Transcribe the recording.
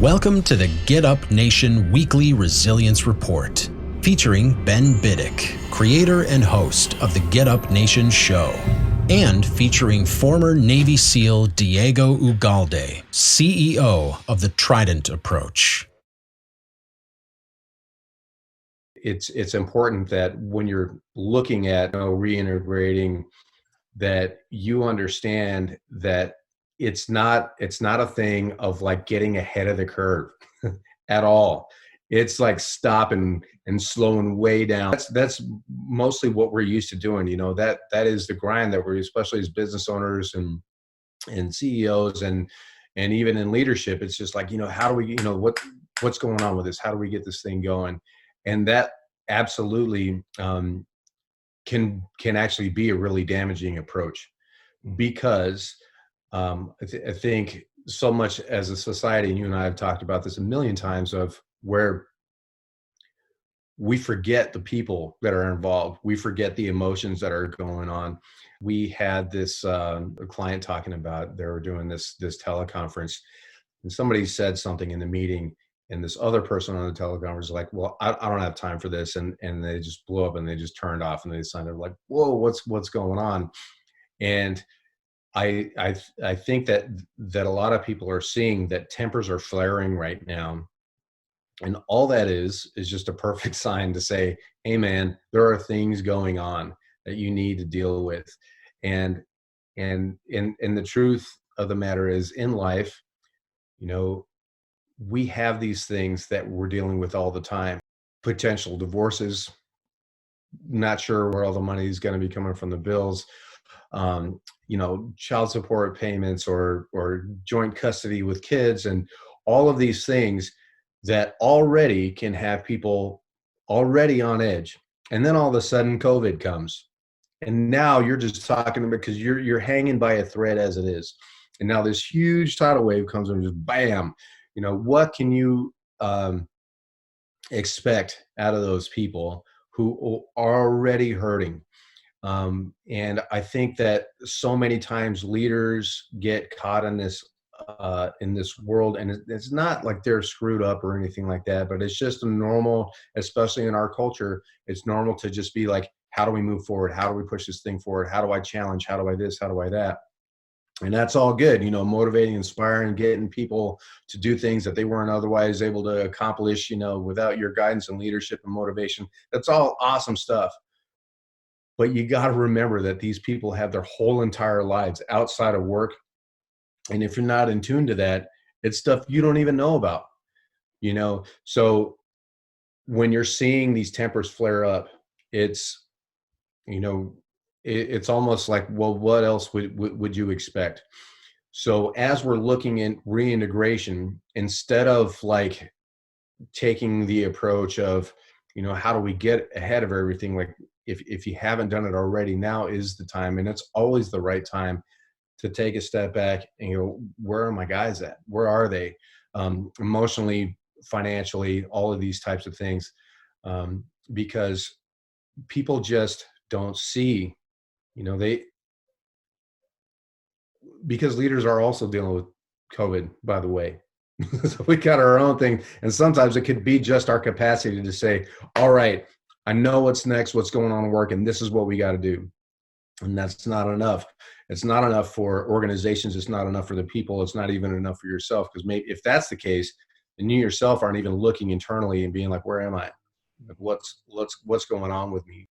Welcome to the Get Up Nation Weekly Resilience Report, featuring Ben Biddick, creator and host of the Get Up Nation show, and featuring former Navy SEAL Diego Ugalde, CEO of the Trident Approach. It's important that when you're looking at reintegrating, that you understand that it's not a thing of like getting ahead of the curve at all. It's like stopping and slowing way down. That's mostly what we're used to doing. That is the grind that we're, especially as business owners and CEOs and even in leadership. It's just like, how do we, what's going on with this? How do we get this thing going? And that absolutely can actually be a really damaging approach, because I think so much as a society, and you and I have talked about this a million times, of where we forget the people that are involved. We forget the emotions that are going on. We had this a client talking about, they were doing this teleconference, and somebody said something in the meeting, and this other person on the teleconference was like, well, I don't have time for this. And they just blew up and they just turned off, and they sounded like, whoa, what's going on? And I think that a lot of people are seeing that tempers are flaring right now. And all that is just a perfect sign to say, hey man, there are things going on that you need to deal with. And the truth of the matter is, in life, we have these things that we're dealing with all the time. Potential divorces, not sure where all the money is going to be coming from, the bills, child support payments or joint custody with kids, and all of these things that already can have people already on edge. And then all of a sudden COVID comes, and now you're just talking because you're hanging by a thread as it is. And now this huge tidal wave comes and just bam, what can you expect out of those people who are already hurting? And I think that so many times leaders get caught in this world, and it's not like they're screwed up or anything like that, but it's just a normal, especially in our culture, it's normal to just be like, how do we move forward? How do we push this thing forward? How do I challenge? How do I this? How do I that? And that's all good, motivating, inspiring, getting people to do things that they weren't otherwise able to accomplish, without your guidance and leadership and motivation. That's all awesome stuff. But you got to remember that these people have their whole entire lives outside of work. And if you're not in tune to that, it's stuff you don't even know about, So when you're seeing these tempers flare up, it's, it's almost like, well, what else would you expect? So as we're looking at reintegration, instead of like taking the approach of, how do we get ahead of everything? Like if you haven't done it already, now is the time, and it's always the right time to take a step back and where are my guys at? Where are they? Emotionally, financially, all of these types of things. Because people just don't see, because leaders are also dealing with COVID, by the way. So we got our own thing. And sometimes it could be just our capacity to say, all right, I know what's next, what's going on in work, and this is what we got to do. And that's not enough. It's not enough for organizations. It's not enough for the people. It's not even enough for yourself. Because maybe if that's the case, then you yourself aren't even looking internally and being like, where am I? What's going on with me?